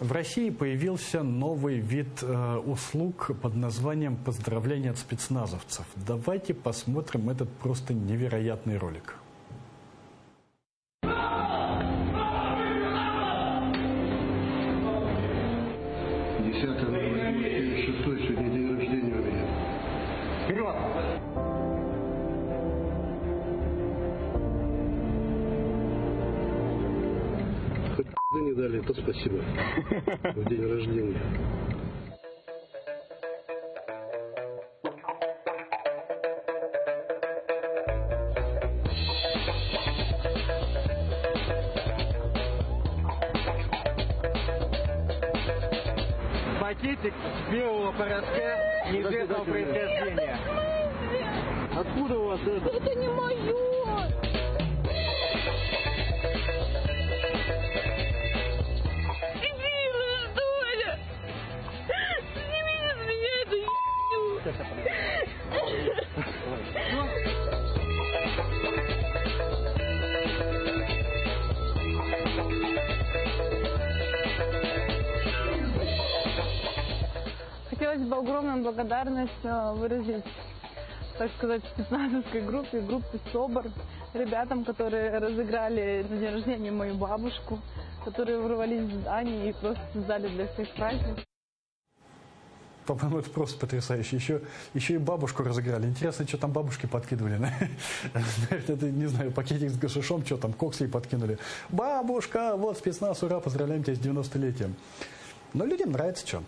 В России появился новый вид услуг под названием «Поздравление от спецназовцев». Давайте посмотрим этот просто невероятный ролик. 10 ноября, 6 сегодня день рождения у меня. Вперед! Хоть не дали, то спасибо. В день рождения. Пакетик белого порошка неизвестного происхождения. Откуда у вас это? Это не мое! Дебилы, что ли? Сними с меня эту Хотелось бы огромную благодарность выразить, так сказать, спецназовской группе СОБР, ребятам, которые разыграли на день рождения мою бабушку, которые ворвались в здание и просто создали для всех праздник. По-моему, это просто потрясающе. Еще и бабушку разыграли. Интересно, что там бабушки подкидывали. Это, не знаю, пакетик с гашишом, что там, кокс ей подкинули. Бабушка, вот спецназ, ура, поздравляем тебя с 90-летием. Но людям нравится что.